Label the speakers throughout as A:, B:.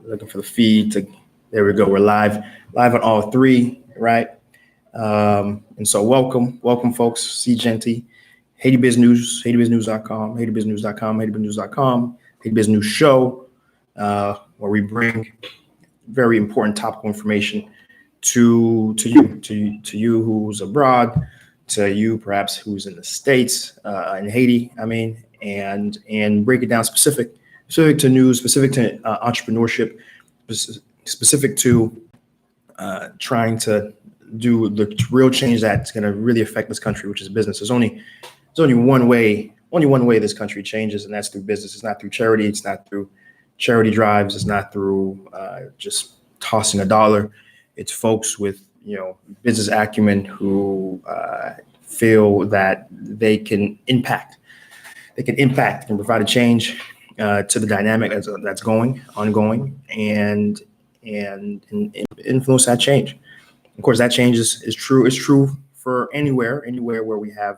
A: looking for the feed to. There we go. We're live on all three, right? And so welcome, folks. SeeJeanty, Haiti Biz News, HaitiBizNews.com, HaitiBizNews.com, HaitiBizNews.com, Haiti Biz News Show, where we bring very important topical information to you who's abroad, to you perhaps who's in the States, in Haiti, and break it down specific to news, specific to entrepreneurship, specific to trying to do the real change that's going to really affect this country, which is business. There's only one way this country changes, and that's through business. It's not through charity. It's not through charity drives. It's not through just tossing a dollar. It's folks with business acumen who feel that they can impact. And provide a change to the dynamic that's ongoing, and influence that change. Of course, that change is true. It's true for anywhere where we have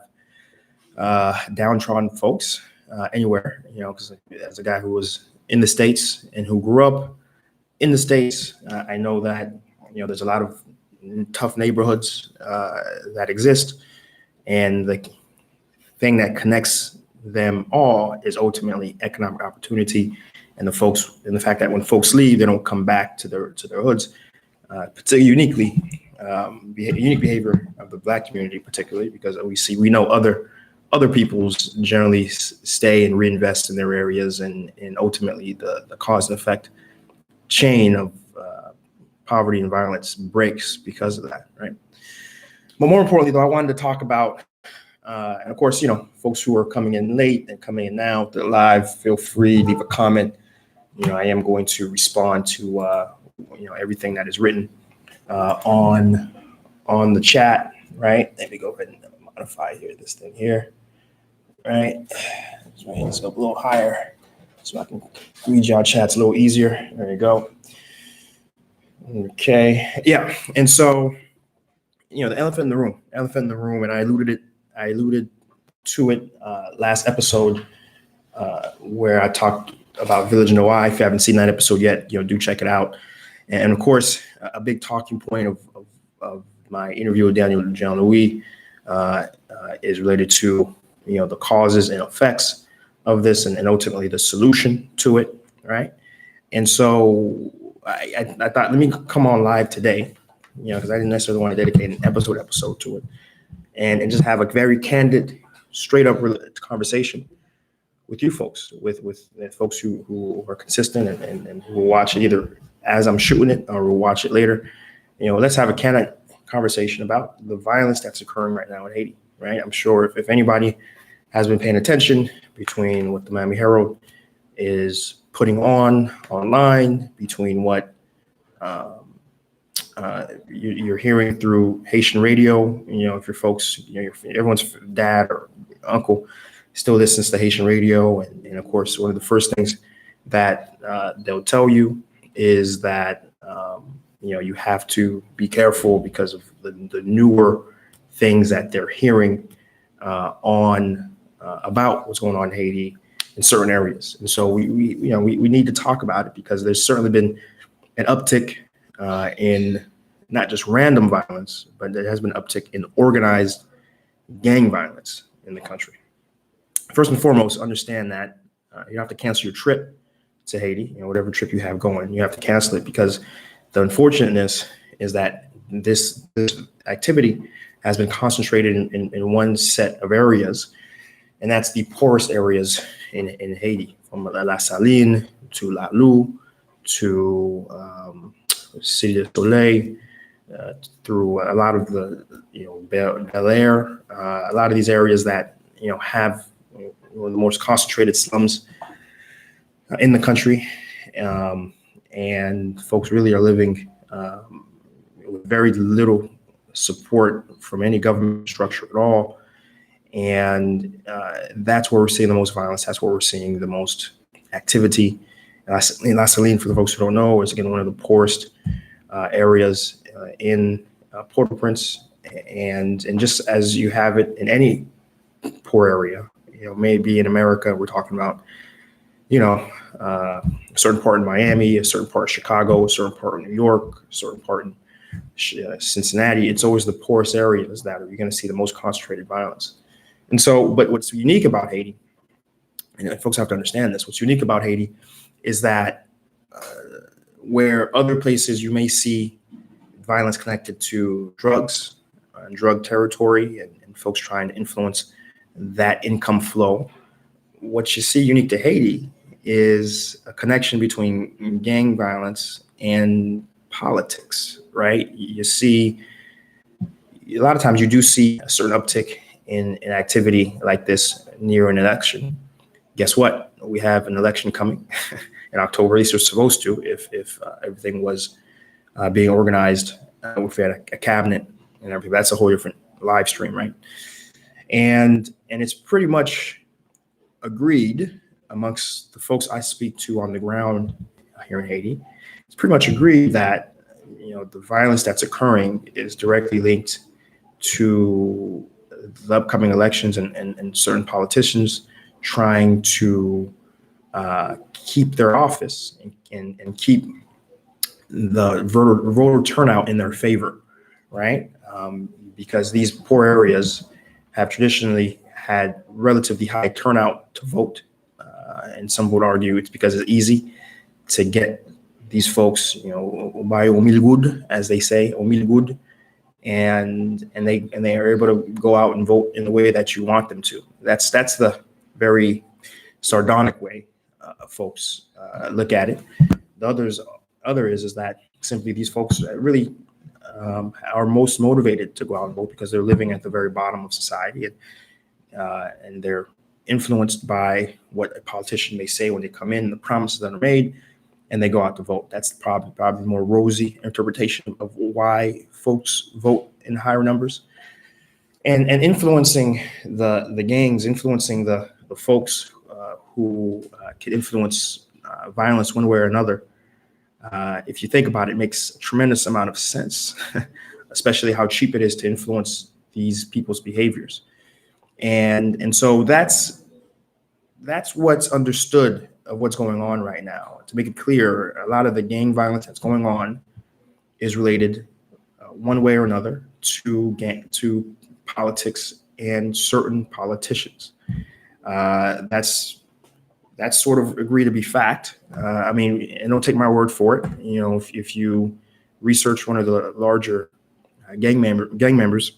A: downtrodden folks. Anywhere, because as a guy who was in the States and who grew up in the States, I know that there's a lot of tough neighborhoods that exist, and the thing that connects them all is ultimately economic opportunity, and the fact that when folks leave, they don't come back to their hoods. Particularly unique behavior of the Black community, particularly because we know other peoples generally stay and reinvest in their areas, and ultimately the cause and effect chain of poverty and violence breaks because of that, right? But more importantly, though, I wanted to talk about, and of course, folks who are coming in late and coming in now, they're live, feel free, leave a comment. I am going to respond to everything that is written on the chat, right? Let me go ahead and modify this thing here, right? Let's go up a little higher so I can read y'all chats a little easier. There you go. Okay, yeah, and so the elephant in the room, and I alluded to it last episode where I talked about Village Noir. If you haven't seen that episode yet, do check it out. And of course, a big talking point of my interview with Daniel Jean-Louis is related to the causes and effects of this, and ultimately the solution to it, right? And so I thought, let me come on live today, because I didn't necessarily want to dedicate an episode to it, and just have a very candid, straight up conversation with you folks, with folks who are consistent and who will watch it either as I'm shooting it or will watch it later. Let's have a candid conversation about the violence that's occurring right now in Haiti, right? I'm sure if anybody has been paying attention between what the Miami Herald is putting online, between what you're hearing through Haitian radio, if your folks, everyone's dad or uncle still listens to Haitian radio, and of course, one of the first things that they'll tell you is that you have to be careful because of the newer things that they're hearing about what's going on in Haiti in certain areas. And so we need to talk about it, because there's certainly been an uptick in not just random violence, but there has been an uptick in organized gang violence in the country. First and foremost, understand that you have to cancel your trip to Haiti, whatever trip you have going, you have to cancel it, because the unfortunateness is that this activity has been concentrated in one set of areas, and that's the poorest areas in Haiti, from La Saline to La Lou to Cité de Soleil, through a lot of the Bel Air, a lot of these areas that have one of the most concentrated slums in the country, and folks really are living with very little support from any government structure at all. And that's where we're seeing the most violence. That's where we're seeing the most activity. La Saline, for the folks who don't know, is again one of the poorest areas in Port-au-Prince, and just as you have it in any poor area, maybe in America we're talking about, a certain part in Miami, a certain part of Chicago, a certain part in New York, a certain part in Cincinnati. It's always the poorest areas that you're going to see the most concentrated violence. And so, but what's unique about Haiti, and folks have to understand this, what's unique about Haiti is that where other places you may see violence connected to drugs and drug territory and folks trying to influence that income flow, what you see unique to Haiti is a connection between gang violence and politics, right? You see, a lot of times you do see a certain uptick in activity like this near an election. Guess what? We have an election coming in October. At least we're supposed to, if everything was being organized, if we had a cabinet and everything. That's a whole different live stream, right? And it's pretty much agreed amongst the folks I speak to on the ground here in Haiti. It's pretty much agreed that the violence that's occurring is directly linked to the upcoming elections and certain politicians trying to keep their office and keep the voter turnout in their favor, right? Because these poor areas have traditionally had relatively high turnout to vote. And some would argue it's because it's easy to get these folks, by omilgud, as they say, omilgud, and they are able to go out and vote in the way that you want them to. That's the very sardonic way folks look at it. The other is that simply these folks really are most motivated to go out and vote because they're living at the very bottom of society, and they're influenced by what a politician may say when they come in, the promises that are made, and they go out to vote. That's probably more rosy interpretation of why folks vote in higher numbers. And influencing the gangs, influencing the folks who can influence violence one way or another. If you think about it, it makes a tremendous amount of sense, especially how cheap it is to influence these people's behaviors. And so that's what's understood of what's going on right now. To make it clear, a lot of the gang violence that's going on is related one way or another to politics and certain politicians. That's sort of agreed to be fact. And don't take my word for it. If you research one of the larger gang members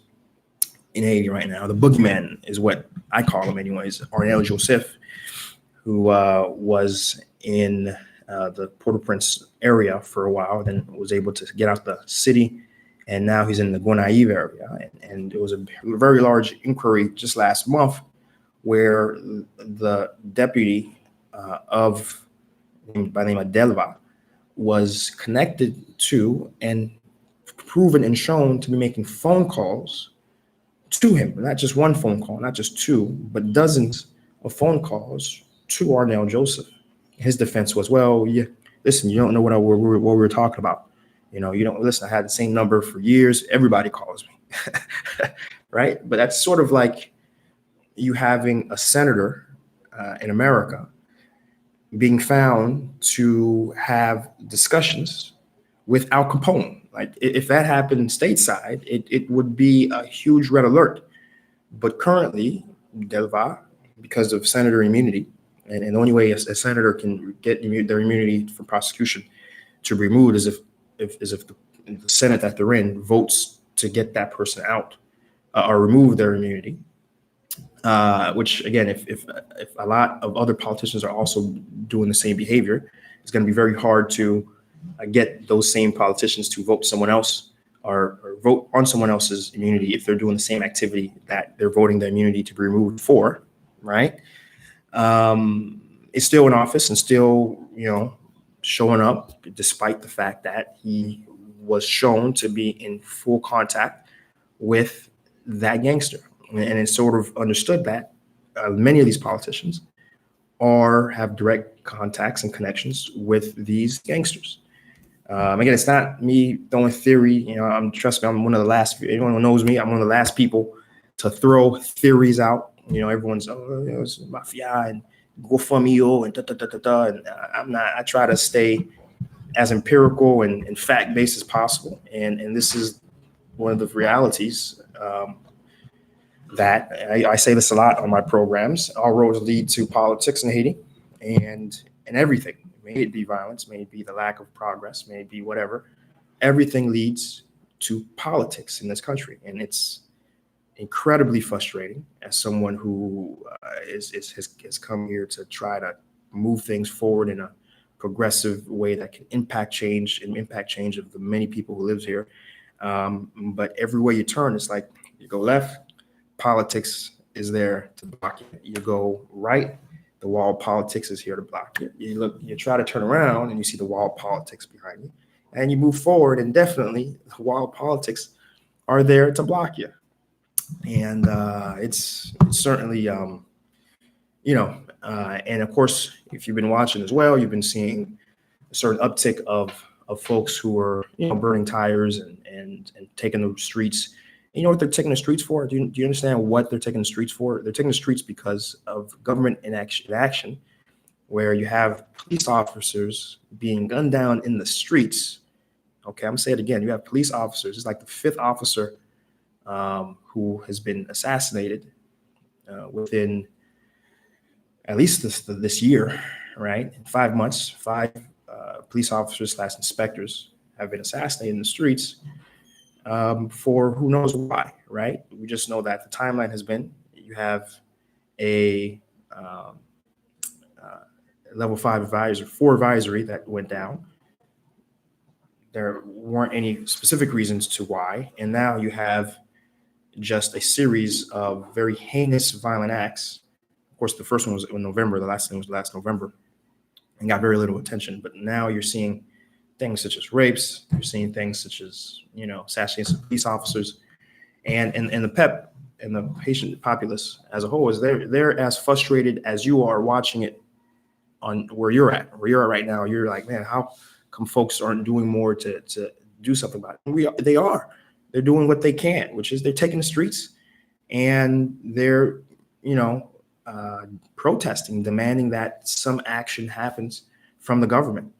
A: in Haiti right now, the boogeyman is what I call him anyways, Arnel Joseph, who was in the Port-au-Prince area for a while, then was able to get out the city, and now he's in the Gonaïve area. And there was a very large inquiry just last month where the deputy by the name of Delva was connected to and proven and shown to be making phone calls to him, not just one phone call, not just two, but dozens of phone calls to Arnel Joseph. His defense was, well, yeah, listen, you don't know what we were talking about. You don't listen. I had the same number for years. Everybody calls me, right? But that's sort of like you having a senator in America being found to have discussions with Al Capone. Like if that happened stateside, it would be a huge red alert. But currently, Delva, because of senator immunity, and the only way a senator can get their immunity from prosecution to be removed is if the Senate that they're in votes to get that person out or remove their immunity. Which again, if a lot of other politicians are also doing the same behavior, it's going to be very hard to get those same politicians to vote someone else or vote on someone else's immunity if they're doing the same activity that they're voting their immunity to be removed for, right? Is still in office and still, showing up despite the fact that he was shown to be in full contact with that gangster. And it's sort of understood that many of these politicians have direct contacts and connections with these gangsters. Again, it's not me throwing theory. Trust me, I'm one of the last. Anyone who knows me, I'm one of the last people to throw theories out. Everyone's it's mafia GoFundMe and and I'm not. I try to stay as empirical and fact based as possible, and this is one of the realities. That I say this a lot on my programs. All roads lead to politics in Haiti, and everything. May it be violence, may it be the lack of progress, may it be whatever. Everything leads to politics in this country, and it's incredibly frustrating as someone who has come here to try to move things forward in a progressive way that can impact change of the many people who live here. But everywhere you turn, it's like you go left, politics is there to block you. You go right, the wall of politics is here to block you. You look, you try to turn around and you see the wall of politics behind you. And you move forward, and definitely the wall of politics are there to block you. And it's certainly, and of course, if you've been watching as well, you've been seeing a certain uptick of folks who are, burning tires and taking the streets. You know what they're taking the streets for? Do you understand what they're taking the streets for? They're taking the streets because of government inaction, where you have police officers being gunned down in the streets. Okay, I'm gonna say it again. You have police officers. It's like the fifth officer who has been assassinated within at least this year, right? In 5 months, five police officers / inspectors have been assassinated in the streets for who knows why, right? We just know that the timeline has been, you have a level 5 advisory, 4 advisory that went down. There weren't any specific reasons to why. And now you have just a series of very heinous violent acts. Of course, the first one was in November. The last thing was last November and got very little attention. But now you're seeing things such as rapes. You're seeing things such as, assassinations of police officers, and the PEP and the Haitian populace as a whole is they're as frustrated as you are watching it on where you're at right now. You're like, man, how come folks aren't doing more to do something about it? They are. They're doing what they can, which is they're taking the streets and they're, protesting, demanding that some action happens from the government.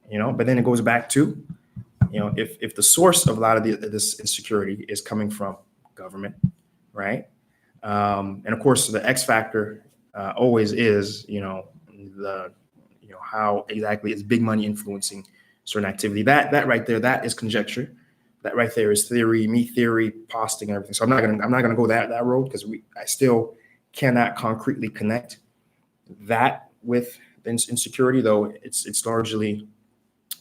A: But then it goes back to, if the source of a lot of this insecurity is coming from government, right? And of course, the X factor always is, how exactly is big money influencing certain activity. That right there, that is conjecture. That right there is theory, posting, and everything. So I'm not gonna go that road because I still cannot concretely connect that with insecurity, though it's largely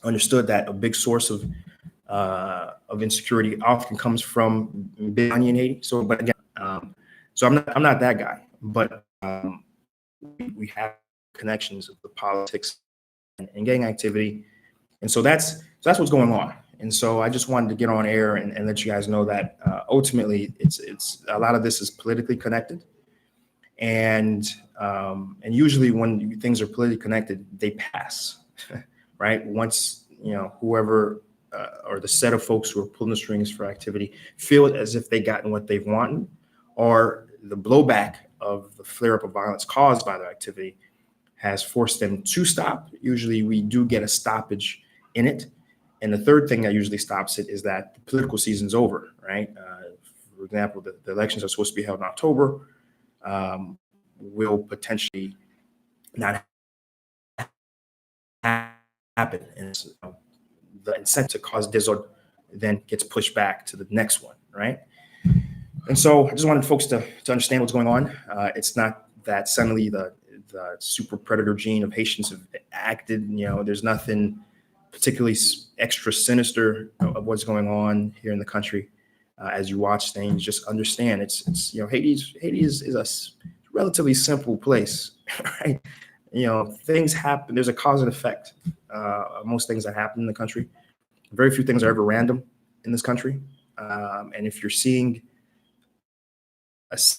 A: understood that a big source of insecurity often comes from big money in Haiti. So, but again, so I'm not that guy, but we have connections of the politics and gang activity, and so that's what's going on. And so I just wanted to get on air and let you guys know that ultimately it's a lot of this is politically connected, and usually when things are politically connected, they pass, right? Once whoever or the set of folks who are pulling the strings for activity feel as if they gotten what they've wanted, or the blowback of the flare up of violence caused by their activity has forced them to stop. Usually we do get a stoppage in it. And the third thing that usually stops it is that the political season's over, right? For example, the elections are supposed to be held in October, will potentially not happen. And the incentive to cause disorder then gets pushed back to the next one, right? And so I just wanted folks to understand what's going on. It's not that suddenly the super predator gene of Haitians have acted. There's nothing particularly extra sinister of what's going on here in the country. As you watch things, just understand it's Haiti is a relatively simple place, right? Things happen. There's a cause and effect. Most things that happen in the country, very few things are ever random in this country. And if you're seeing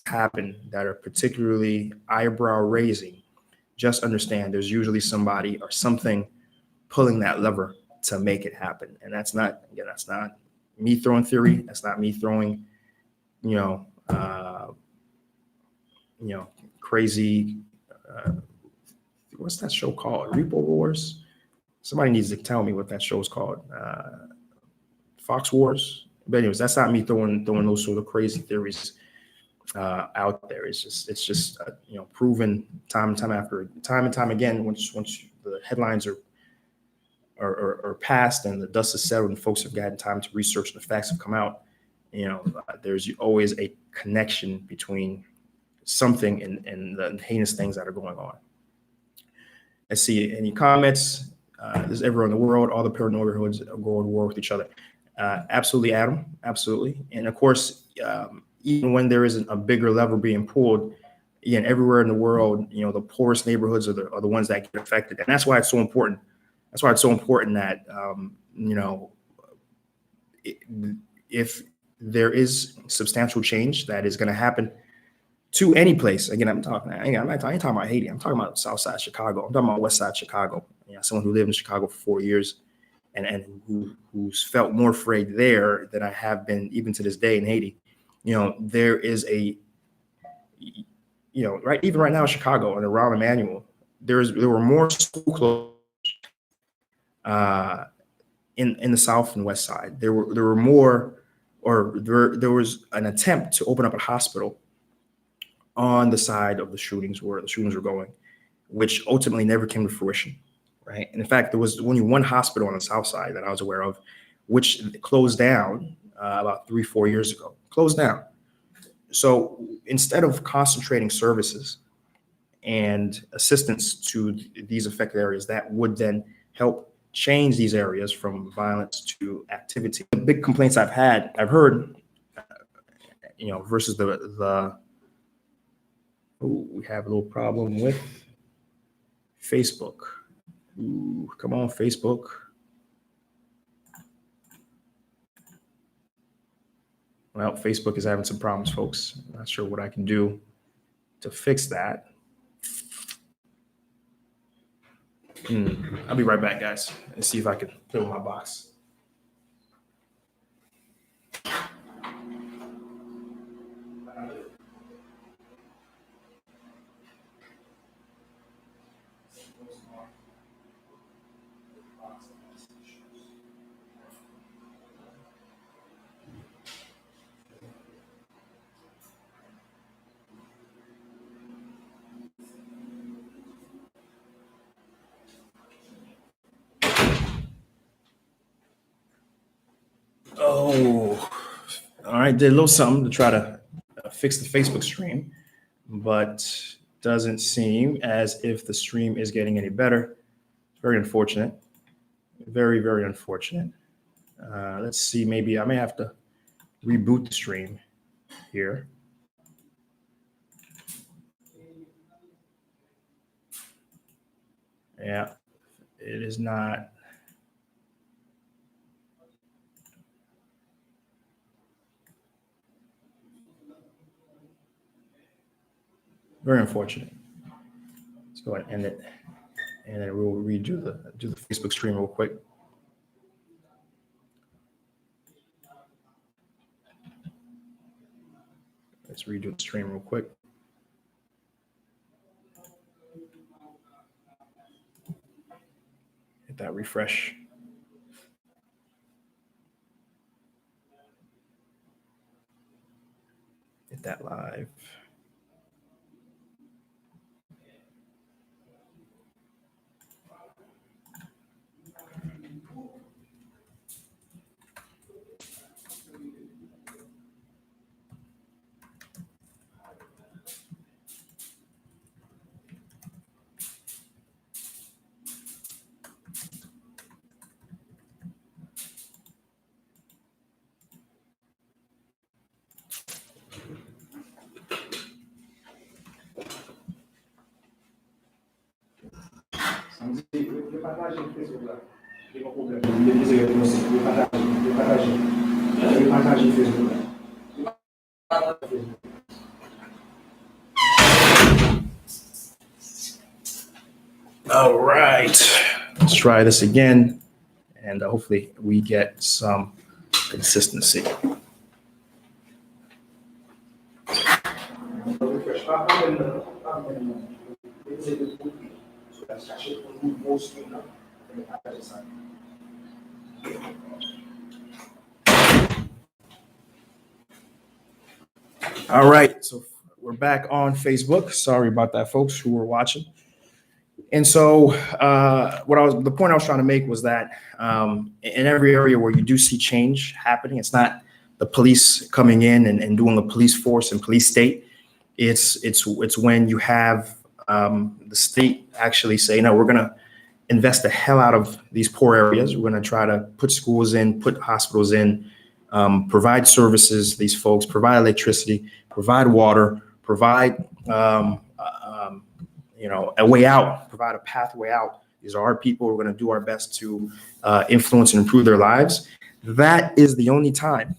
A: happen that are particularly eyebrow raising, just understand there's usually somebody or something pulling that lever to make it happen. And that's not me throwing theory. That's not me throwing, crazy what's that show called? Repo Wars. Somebody needs to tell me what that show's called. Fox Wars. But anyways, that's not me throwing those sort of crazy theories out there. It's just proven time and time again. Once the headlines are passed and the dust is settled and folks have gotten time to research and the facts have come out, there's always a connection between something and the heinous things that are going on. Let's see, any comments? There's everywhere in the world, all the paranoid neighborhoods are going to war with each other. Absolutely, Adam, absolutely. And of course, even when there isn't a bigger lever being pulled, again, everywhere in the world, the poorest neighborhoods are the ones that get affected. And that's why it's so important. That's why it's so important that, if there is substantial change that is going to happen to any place. Again, I'm not talking about Haiti. I'm talking about South Side Chicago. I'm talking about West Side Chicago. Someone who lived in Chicago for 4 years and who's felt more afraid there than I have been even to this day in Haiti. There is right, even right now in Chicago and around Emmanuel, there were more school closures in the South and West Side. There were more, or there was an attempt to open up a hospital on the side of the shootings where the shootings were going, which ultimately never came to fruition, right? And in fact, there was only one hospital on the South Side that I was aware of, which closed down about 3-4 years ago. Closed down. So instead of concentrating services and assistance to these affected areas that would then help change these areas from violence to activity. The big complaints I've heard, versus we have a little problem with Facebook. Ooh, come on, Facebook. Well, Facebook is having some problems, folks. I'm not sure what I can do to fix that. I'll be right back, guys, and see if I can fill my box. Oh, all right. Did a little something to try to fix the Facebook stream, but doesn't seem as if the stream is getting any better. Very unfortunate. Very, very unfortunate. Let's see. Maybe I may have to reboot the stream here. Yeah, it is not. Very unfortunate. Let's go ahead and end it, and then we'll do the Facebook stream real quick. Let's redo the stream real quick. Hit that refresh. Hit that live. All right, let's try this again, and hopefully we get some consistency. All right, so we're back on Facebook. Sorry about that, folks who were watching. And so, the point I was trying to make was that in every area where you do see change happening, it's not the police coming in and doing a police force and police state. It's when you have the state actually say, no, we're going to invest the hell out of these poor areas. We're going to try to put schools in, put hospitals in, provide services to these folks, provide electricity, provide water, provide a way out, provide a pathway out. These are our people. We're going to do our best to influence and improve their lives. That is the only time.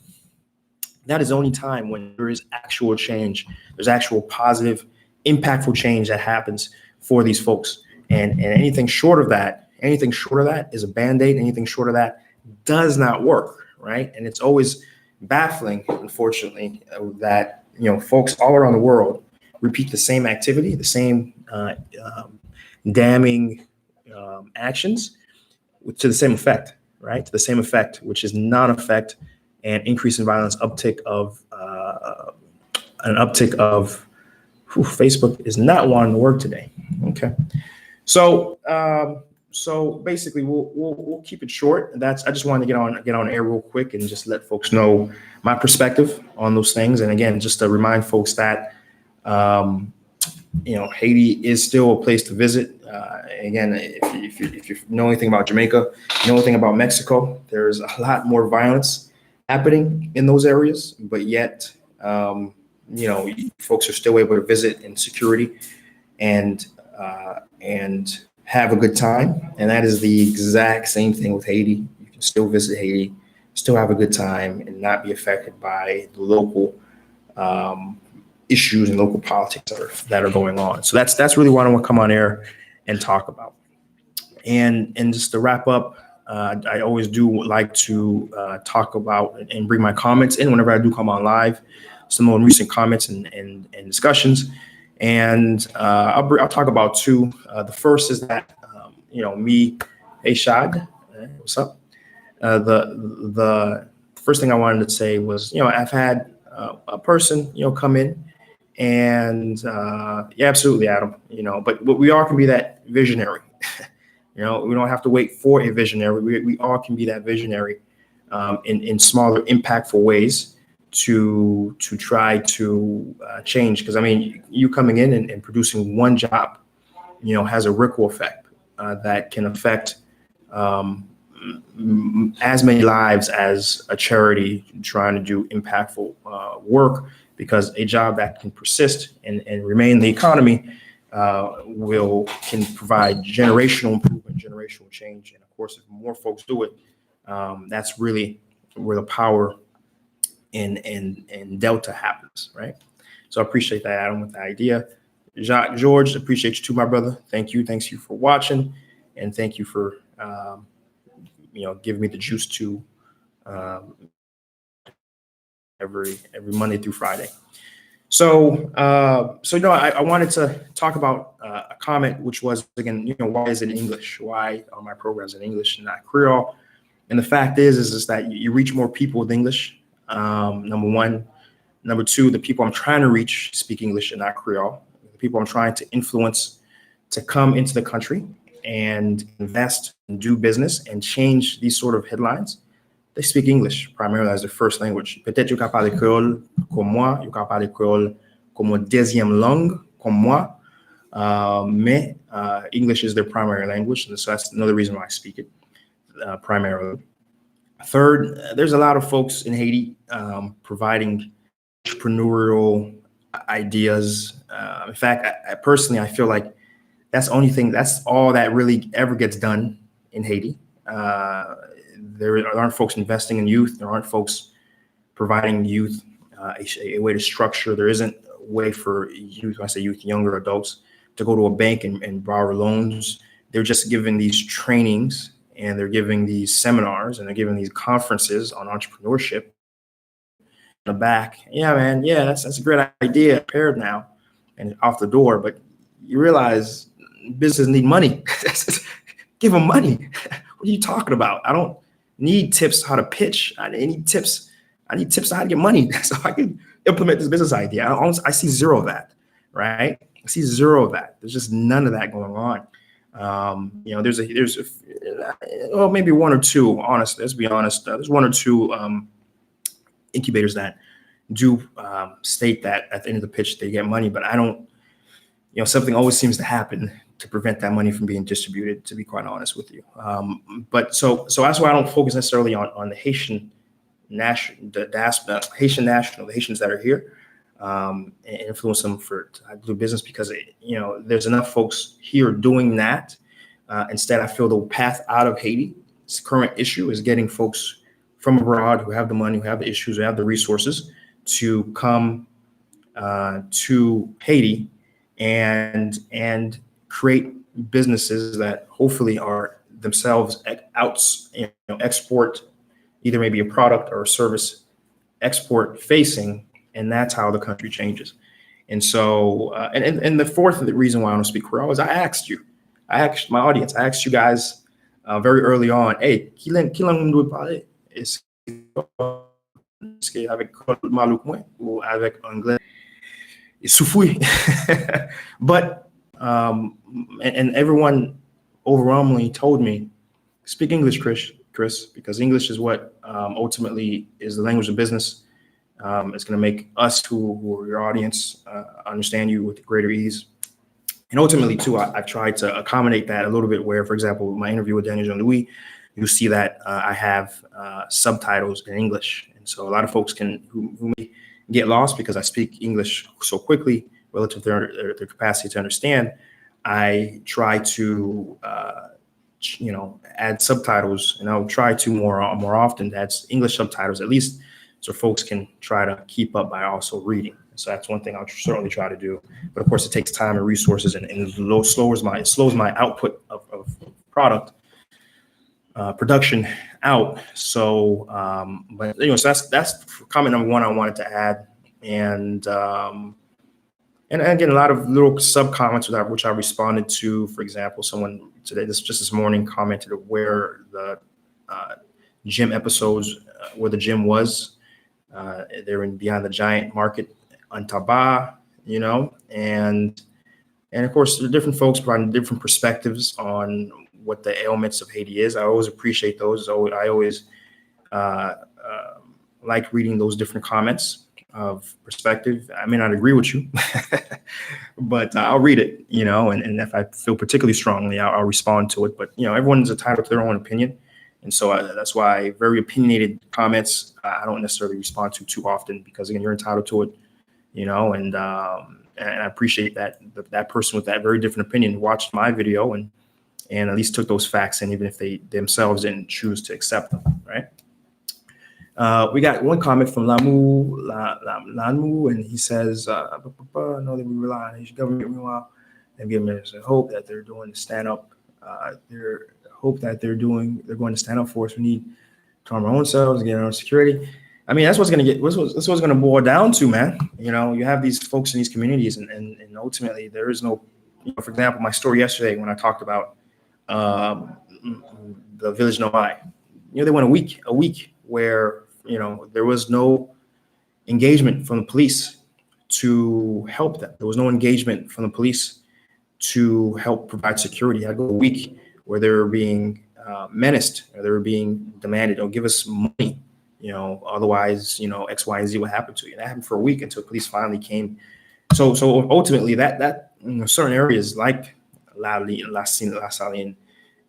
A: That is the only time when there is actual change. There's actual positive, impactful change that happens for these folks. And anything short of that is a Band-Aid. Anything short of that does not work, right? And it's always baffling, unfortunately, that folks all around the world repeat the same activity, the same damning actions to the same effect, right? To the same effect, which is non-effect and increase in violence, uptick of Facebook is not wanting to work today. Okay, so basically we'll keep it short. I just wanted to get on air real quick and just let folks know my perspective on those things. And again, just to remind folks that Haiti is still a place to visit. Again, if you know anything about Jamaica, you know anything about Mexico, there's a lot more violence happening in those areas, but yet, folks are still able to visit in security and have a good time. And that is the exact same thing with Haiti. You can still visit Haiti, still have a good time, and not be affected by the local issues and local politics that are going on. So that's really what I want to come on air and talk about. And just to wrap up, I always do like to talk about and bring my comments in whenever I do come on live, some more recent comments and discussions. And I'll talk about two. The first is that, me, hey, Shad, what's up? The first thing I wanted to say was, I've had a person, come in and yeah, absolutely, Adam, but we all can be that visionary. We don't have to wait for a visionary. We all can be that visionary in smaller, impactful ways to try to change. Because, I mean, you coming in and producing one job, has a ripple effect that can affect as many lives as a charity trying to do impactful work, because a job that can persist and remain in the economy can provide generational improvement, generational change. And of course, if more folks do it, that's really where the power and delta happens, right? So I appreciate that, Adam, with the idea. Jacques, George, appreciate you too, my brother. Thank you. Thanks you for watching, and thank you for giving me the juice to every Monday through Friday. So I wanted to talk about a comment, which was, again, why is it in English? Why are my programs in English and not Creole? And the fact is that you reach more people with English. Number one. Number two, the people I'm trying to reach speak English and not Creole. The people I'm trying to influence to come into the country and invest and do business and change these sort of headlines, they speak English primarily as their first language. Peut-être you can parler créole comme moi, you can parler créole comme deuxième langue comme moi, mais English is their primary language, and so that's another reason why I speak it primarily. Third, there's a lot of folks in Haiti providing entrepreneurial ideas. In fact, I personally, I feel like that's all that really ever gets done in Haiti. There aren't folks investing in youth. There aren't folks providing youth a way to structure. There isn't a way for youth, when I say youth, younger adults, to go to a bank and borrow loans. They're just giving these trainings, and they're giving these seminars, and they're giving these conferences on entrepreneurship. In the back, yeah, man, yeah, that's a great idea, paired now, and off the door. But you realize businesses need money. Give them money. What are you talking about? I don't need tips how to pitch. I need tips on how to get money so I can implement this business idea. I see zero of that, right? I see zero of that. There's just none of that going on. Well, maybe one or two, honestly, let's be honest. There's one or two incubators that do state that at the end of the pitch they get money, but I don't, something always seems to happen to prevent that money from being distributed, to be quite honest with you. But so that's why I don't focus necessarily on the Haitian national, the Haitian national, the Haitians that are here, and influence them to do business, because there's enough folks here doing that. Instead, I feel the path out of Haiti's current issue is getting folks from abroad who have the money, who have the issues, who have the resources to come to Haiti and create businesses that hopefully are themselves export, either maybe a product or a service export facing, and that's how the country changes. And so, and the fourth reason why I don't speak Creole is I asked my audience, I asked you guys very early on, hey, qui langue nous parler? Est-ce qu'avec Malouk ou avec anglais? Soufoui. But and everyone overwhelmingly told me, speak English, Chris, because English is what ultimately is the language of business. It's going to make us who are your audience understand you with greater ease. And ultimately, too, I've tried to accommodate that a little bit where, for example, my interview with Daniel Jean-Louis, you'll see that I have subtitles in English. And so a lot of folks who may get lost because I speak English so quickly relative to their capacity to understand, I try to, add subtitles, and I'll try to more often that's English subtitles, at least so folks can try to keep up by also reading. So that's one thing I'll certainly try to do. But of course, it takes time and resources, and it slows my output of product production out. So, but so that's comment number one I wanted to add, and again, a lot of little sub comments which I responded to. For example, someone today, this morning, commented where the gym episodes, where the gym was. They're in Beyond the Giant Market on Taba, and of course, there are different folks providing different perspectives on what the ailments of Haiti is. I always appreciate those. So I always like reading those different comments of perspective. I may not agree with you, but I'll read it, and if I feel particularly strongly, I'll respond to it. But, everyone's entitled to their own opinion. And so that's why very opinionated comments, I don't necessarily respond to too often, because again, you're entitled to it, and I appreciate that person with that very different opinion watched my video and at least took those facts in, even if they themselves didn't choose to accept them, right? We got one comment from Lamu, and he says, I know that we rely on Haitian government, meanwhile, and give them hope that they're doing to stand up. They're going to stand up for us. We need to arm our own selves and get our own security. I mean, that's what's going to boil down to, man. You have these folks in these communities, and ultimately there is no, for example, my story yesterday when I talked about the village Noai, they went a week where, there was no engagement from the police to help them. There was no engagement from the police to help provide security. I had to go a week where they were being menaced, or they were being demanded, "Oh, give us money, otherwise, X, Y, and Z will happen to you." And that happened for a week until police finally came. So ultimately, that certain areas like La Saline,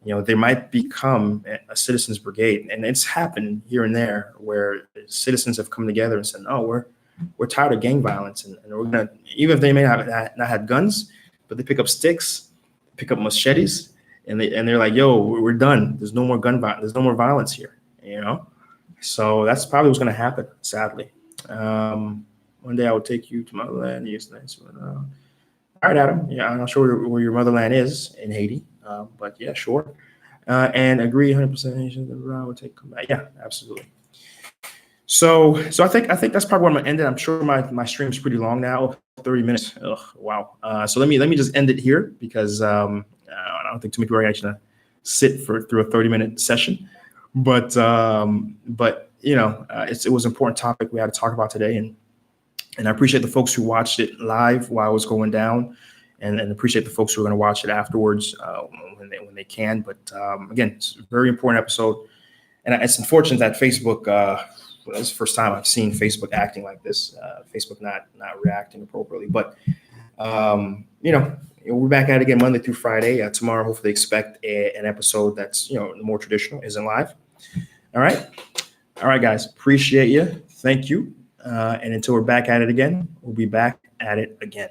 A: there might become a citizens brigade, and it's happened here and there where citizens have come together and said, "No, we're tired of gang violence, and we're gonna, even if they may not have guns, but they pick up sticks, pick up machetes, and they're like, yo, we're done. There's no more gun violence. There's no more violence here, So that's probably what's going to happen, sadly. One day I will take you to motherland. Yes, nice. All right, Adam. Yeah, I'm not sure where your motherland is in Haiti, but yeah, sure. And agree 100% Haitians that would take come back. Yeah, absolutely. So I think that's probably where I'm gonna end it. I'm sure my stream's pretty long now, 30 minutes. Ugh, wow. So let me just end it here because I don't think too many people are actually gonna sit through a 30-minute session. But it was an important topic we had to talk about today, and I appreciate the folks who watched it live while it was going down, and appreciate the folks who are going to watch it afterwards when they can. But again, it's a very important episode, and it's unfortunate that Facebook. It's the first time I've seen Facebook acting like this. Facebook not reacting appropriately, but we're back at it again Monday through Friday. Tomorrow, hopefully, expect an episode that's more traditional, isn't live. All right, guys. Appreciate you. Thank you. And until we're back at it again, we'll be back at it again.